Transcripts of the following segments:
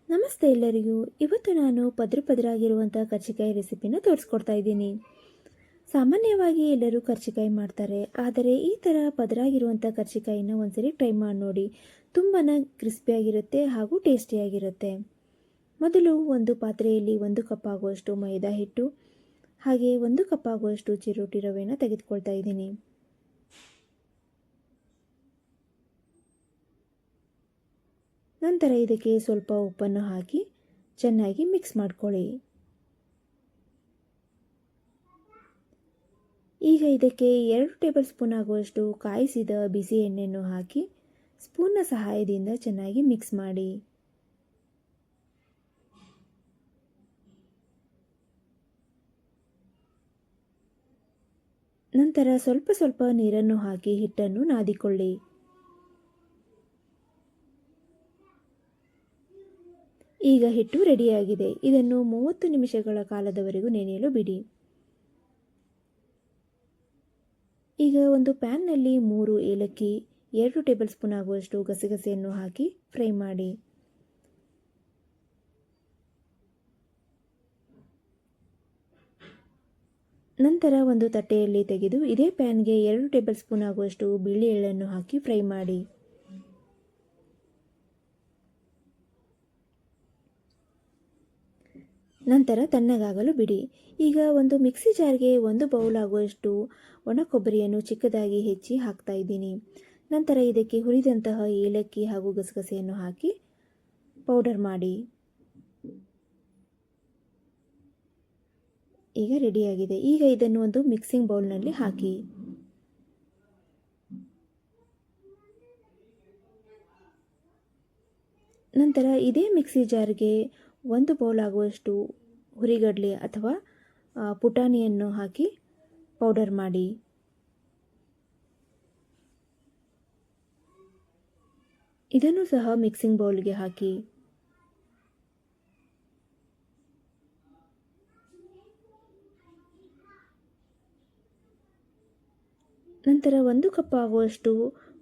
ನಮಸ್ತೆ ಎಲ್ಲರಿಗೂ. ಇವತ್ತು ನಾನು ಪದರಾಗಿರುವಂಥ ಕರ್ಜಿಕಾಯಿ ರೆಸಿಪಿನ ತೋರಿಸ್ಕೊಡ್ತಾ ಇದ್ದೀನಿ. ಸಾಮಾನ್ಯವಾಗಿ ಎಲ್ಲರೂ ಕರ್ಜಿಕಾಯಿ ಮಾಡ್ತಾರೆ, ಆದರೆ ಈ ಥರ ಪದರಾಗಿರುವಂಥ ಕರ್ಜಿಕಾಯಿನ ಒಂದ್ಸರಿ ಟ್ರೈ ಮಾಡಿ ನೋಡಿ. ತುಂಬಾ ಕ್ರಿಸ್ಪಿಯಾಗಿರುತ್ತೆ ಹಾಗೂ ಟೇಸ್ಟಿಯಾಗಿರುತ್ತೆ. ಮೊದಲು ಒಂದು ಪಾತ್ರೆಯಲ್ಲಿ 1 ಕಪ್ ಆಗುವಷ್ಟು ಮೈದಾ ಹಿಟ್ಟು ಹಾಗೆ 1 ಕಪ್ ಆಗುವಷ್ಟು ಚಿರೋಟಿ ರವೆನ ತೆಗೆದುಕೊಳ್ತಾ ಇದ್ದೀನಿ. ನಂತರ ಇದಕ್ಕೆ ಸ್ವಲ್ಪ ಉಪ್ಪನ್ನು ಹಾಕಿ ಚೆನ್ನಾಗಿ ಮಿಕ್ಸ್ ಮಾಡ್ಕೊಳ್ಳಿ. ಈಗ ಇದಕ್ಕೆ 2 ಟೇಬಲ್ ಸ್ಪೂನ್ ಆಗುವಷ್ಟು ಕಾಯಿಸಿದ ಬಿಸಿ ಎಣ್ಣೆಯನ್ನು ಹಾಕಿ ಸ್ಪೂನ್ನ ಸಹಾಯದಿಂದ ಚೆನ್ನಾಗಿ ಮಿಕ್ಸ್ ಮಾಡಿ. ನಂತರ ಸ್ವಲ್ಪ ಸ್ವಲ್ಪ ನೀರನ್ನು ಹಾಕಿ ಹಿಟ್ಟನ್ನು ನಾದಿಕೊಳ್ಳಿ. ಈಗ ಹಿಟ್ಟು ರೆಡಿಯಾಗಿದೆ. ಇದನ್ನು 30 ನಿಮಿಷಗಳ ಕಾಲದವರೆಗೂ ನೆನೆಯಲು ಬಿಡಿ. ಈಗ ಒಂದು ಪ್ಯಾನ್ನಲ್ಲಿ 3 ಏಲಕ್ಕಿ, 2 ಟೇಬಲ್ ಸ್ಪೂನ್ ಆಗುವಷ್ಟು ಗಸಗಸೆಯನ್ನು ಹಾಕಿ ಫ್ರೈ ಮಾಡಿ. ನಂತರ ಒಂದು ತಟ್ಟೆಯಲ್ಲಿ ತೆಗೆದು ಇದೇ ಪ್ಯಾನ್ಗೆ 2 ಟೇಬಲ್ ಸ್ಪೂನ್ ಆಗುವಷ್ಟು ಬಿಳಿ ಎಳ್ಳನ್ನು ಹಾಕಿ ಫ್ರೈ ಮಾಡಿ. ನಂತರ ತಣ್ಣಗಾಗಲು ಬಿಡಿ. ಈಗ ಒಂದು ಮಿಕ್ಸಿ ಜಾರ್ಗೆ 1 ಬೌಲ್ ಆಗುವಷ್ಟು ಒಣ ಕೊಬ್ಬರಿಯನ್ನು ಚಿಕ್ಕದಾಗಿ ಹೆಚ್ಚಿ ಹಾಕ್ತಾ ಇದ್ದೀನಿ. ನಂತರ ಇದಕ್ಕೆ ಹುರಿದಂತಹ ಏಲಕ್ಕಿ ಹಾಗೂ ಗಸಗಸೆಯನ್ನು ಹಾಕಿ ಪೌಡರ್ ಮಾಡಿ. ಈಗ ರೆಡಿಯಾಗಿದೆ. ಈಗ ಇದನ್ನು ಒಂದು ಮಿಕ್ಸಿಂಗ್ ಬೌಲ್ನಲ್ಲಿ ಹಾಕಿ. ನಂತರ ಇದೇ ಮಿಕ್ಸಿ ಜಾರ್ಗೆ 1 ಬೌಲ್ ಆಗುವಷ್ಟು ಹುರಿಗಡಲೆ ಅಥವಾ ಪುಟಾಣಿಯನ್ನು ಹಾಕಿ ಪೌಡರ್ ಮಾಡಿ. ಇದನ್ನು ಸಹ ಮಿಕ್ಸಿಂಗ್ ಬೌಲ್ಗೆ ಹಾಕಿ. ನಂತರ 1 ಕಪ್ ಆಗುವಷ್ಟು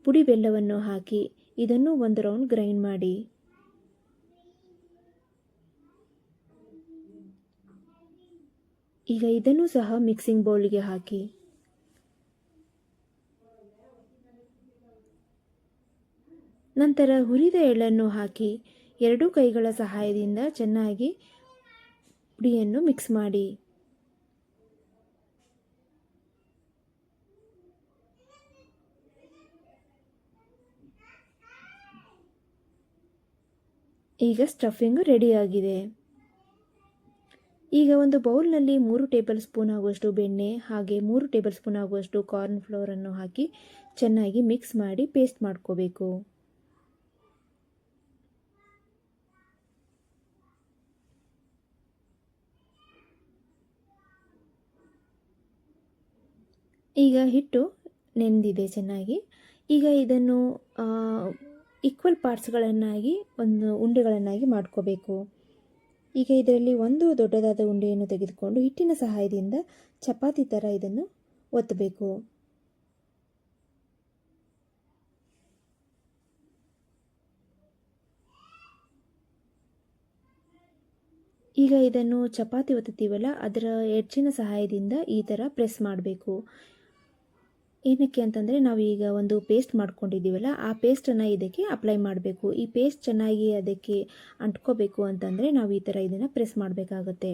ಪುಡಿ ಬೆಲ್ಲವನ್ನು ಹಾಕಿ ಇದನ್ನು 1 ರೌಂಡ್ ಗ್ರೈಂಡ್ ಮಾಡಿ. ಈಗ ಇದನ್ನು ಸಹ ಮಿಕ್ಸಿಂಗ್ ಬೌಲ್ಗೆ ಹಾಕಿ. ನಂತರ ಹುರಿದ ಎಳ್ಳನ್ನು ಹಾಕಿ 2 ಕೈಗಳ ಸಹಾಯದಿಂದ ಚೆನ್ನಾಗಿ ಪುಡಿಯನ್ನು ಮಿಕ್ಸ್ ಮಾಡಿ. ಈಗ ಸ್ಟಫಿಂಗ್ ರೆಡಿಯಾಗಿದೆ. ಈಗ ಒಂದು ಬೌಲ್ನಲ್ಲಿ 3 ಟೇಬಲ್ ಸ್ಪೂನ್ ಆಗುವಷ್ಟು ಬೆಣ್ಣೆ ಹಾಗೆ 3 ಟೇಬಲ್ ಸ್ಪೂನ್ ಆಗುವಷ್ಟು ಕಾರ್ನ್ ಫ್ಲೋರನ್ನು ಹಾಕಿ ಚೆನ್ನಾಗಿ ಮಿಕ್ಸ್ ಮಾಡಿ ಪೇಸ್ಟ್ ಮಾಡ್ಕೋಬೇಕು. ಈಗ ಹಿಟ್ಟು ನೆಂದಿದೆ ಚೆನ್ನಾಗಿ. ಈಗ ಇದನ್ನು ಈಕ್ವಲ್ ಪಾರ್ಟ್ಸ್ಗಳನ್ನಾಗಿ ಒಂದು ಉಂಡೆಗಳನ್ನಾಗಿ ಮಾಡ್ಕೋಬೇಕು. ಈಗ ಇದರಲ್ಲಿ ಒಂದು ದೊಡ್ಡದಾದ ಉಂಡೆಯನ್ನು ತೆಗೆದುಕೊಂಡು ಹಿಟ್ಟಿನ ಸಹಾಯದಿಂದ ಚಪಾತಿ ಥರ ಇದನ್ನು ಒತ್ತಬೇಕು. ಈಗ ಇದನ್ನು ಚಪಾತಿ ಒತ್ತುತ್ತೀವಲ್ಲ ಅದರ ಎಡ್ಜಿನ ಸಹಾಯದಿಂದ ಈ ಥರ ಪ್ರೆಸ್ ಮಾಡಬೇಕು. ಏನಕ್ಕೆ ಅಂತಂದರೆ ನಾವು ಈಗ ಒಂದು ಪೇಸ್ಟ್ ಮಾಡ್ಕೊಂಡಿದ್ದೀವಲ್ಲ ಆ ಪೇಸ್ಟನ್ನು ಇದಕ್ಕೆ ಅಪ್ಲೈ ಮಾಡಬೇಕು. ಈ ಪೇಸ್ಟ್ ಚೆನ್ನಾಗಿ ಅದಕ್ಕೆ ಅಂಟ್ಕೋಬೇಕು ಅಂತಂದರೆ ನಾವು ಈ ಥರ ಇದನ್ನು ಪ್ರೆಸ್ ಮಾಡಬೇಕಾಗುತ್ತೆ.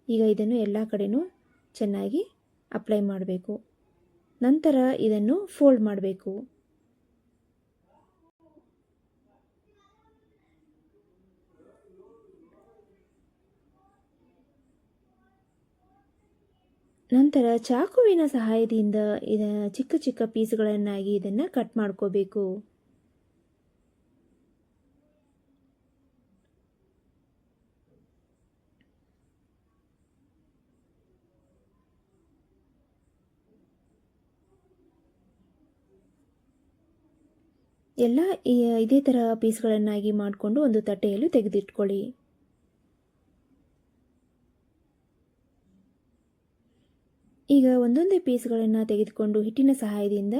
ಈಗ ಇದನ್ನು ಎಲ್ಲ ಕಡೆನೂ ಚೆನ್ನಾಗಿ ಅಪ್ಲೈ ಮಾಡಬೇಕು. ನಂತರ ಇದನ್ನು ಫೋಲ್ಡ್ ಮಾಡಬೇಕು. ನಂತರ ಚಾಕುವಿನ ಸಹಾಯದಿಂದ ಚಿಕ್ಕ ಚಿಕ್ಕ ಪೀಸ್ಗಳನ್ನಾಗಿ ಇದನ್ನು ಕಟ್ ಮಾಡ್ಕೋಬೇಕು. ಎಲ್ಲ ಇದೇ ಥರ ಪೀಸ್ಗಳನ್ನಾಗಿ ಮಾಡಿಕೊಂಡು ಒಂದು ತಟ್ಟೆಯಲ್ಲಿ ತೆಗೆದಿಟ್ಕೊಳ್ಳಿ. ಈಗ ಒಂದೊಂದೇ ಪೀಸ್ಗಳನ್ನು ತೆಗೆದುಕೊಂಡು ಹಿಟ್ಟಿನ ಸಹಾಯದಿಂದ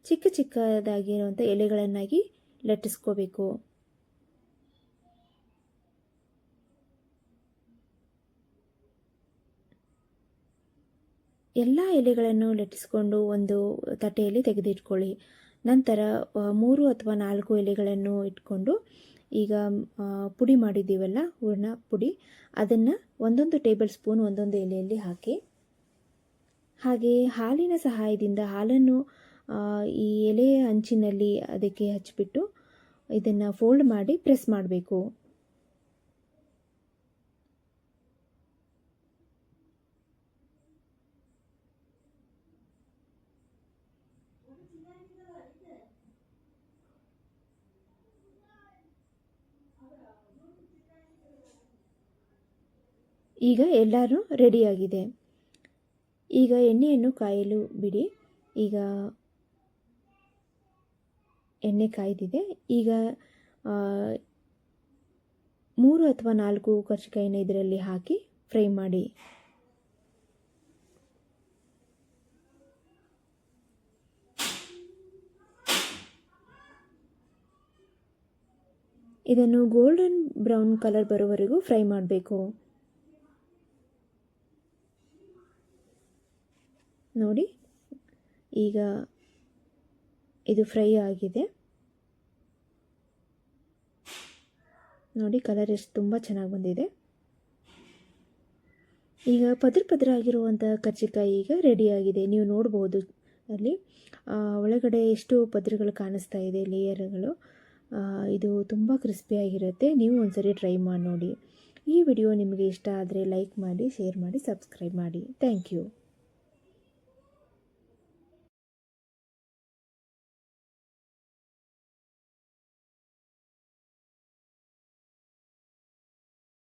ಚಿಕ್ಕ ಚಿಕ್ಕದಾಗಿರುವಂಥ ಎಲೆಗಳನ್ನಾಗಿ ಲಟ್ಟಿಸ್ಕೋಬೇಕು. ಎಲ್ಲ ಎಲೆಗಳನ್ನು ಲಟ್ಟಿಸ್ಕೊಂಡು ಒಂದು ತಟ್ಟೆಯಲ್ಲಿ ತೆಗೆದಿಟ್ಕೊಳ್ಳಿ. ನಂತರ 3 ಅಥವಾ 4 ಎಲೆಗಳನ್ನು ಇಟ್ಕೊಂಡು ಈಗ ಪುಡಿ ಮಾಡಿದ್ದೀವಲ್ಲ ಹೂರಣ ಪುಡಿ, ಅದನ್ನು ಒಂದೊಂದು ಟೇಬಲ್ ಸ್ಪೂನ್ ಒಂದೊಂದು ಎಲೆಯಲ್ಲಿ ಹಾಕಿ, ಹಾಗೆ ಹಾಲಿನ ಸಹಾಯದಿಂದ ಹಾಲನ್ನು ಈ ಎಲೆಯ ಅಂಚಿನಲ್ಲಿ ಅದಕ್ಕೆ ಹಚ್ಚಿಬಿಟ್ಟು ಇದನ್ನು ಫೋಲ್ಡ್ ಮಾಡಿ ಪ್ರೆಸ್ ಮಾಡಬೇಕು. ಈಗ ಎಲ್ಲರೂ ರೆಡಿಯಾಗಿದೆ. ಈಗ ಎಣ್ಣೆಯನ್ನು ಕಾಯಲು ಬಿಡಿ. ಈಗ ಎಣ್ಣೆ ಕಾಯ್ದಿದೆ. ಈಗ 3 ಅಥವಾ 4 ಕರ್ಜಿಕಾಯಿನ ಇದರಲ್ಲಿ ಹಾಕಿ ಫ್ರೈ ಮಾಡಿ. ಇದನ್ನು ಗೋಲ್ಡನ್ ಬ್ರೌನ್ ಕಲರ್ ಬರೋವರೆಗೂ ಫ್ರೈ ಮಾಡಬೇಕು. ನೋಡಿ, ಈಗ ಇದು ಫ್ರೈ ಆಗಿದೆ. ನೋಡಿ, ಕಲರ್ ಎಷ್ಟು ತುಂಬ ಚೆನ್ನಾಗಿ ಬಂದಿದೆ. ಈಗ ಪದ್ರ ಆಗಿರುವಂಥ ಕರ್ಜಿಕಾಯಿ ಈಗ ರೆಡಿಯಾಗಿದೆ. ನೀವು ನೋಡ್ಬೋದು ಅಲ್ಲಿ ಒಳಗಡೆ ಎಷ್ಟು ಪದರಗಳು ಕಾಣಿಸ್ತಾ ಇದೆ, ಲೇಯರ್ಗಳು. ಇದು ತುಂಬ ಕ್ರಿಸ್ಪಿಯಾಗಿರುತ್ತೆ. ನೀವು ಒಂದ್ಸರಿ ಟ್ರೈ ಮಾಡಿ ನೋಡಿ. ಈ ವಿಡಿಯೋ ನಿಮಗೆ ಇಷ್ಟ ಆದರೆ ಲೈಕ್ ಮಾಡಿ, ಶೇರ್ ಮಾಡಿ, ಸಬ್ಸ್ಕ್ರೈಬ್ ಮಾಡಿ. Thank you.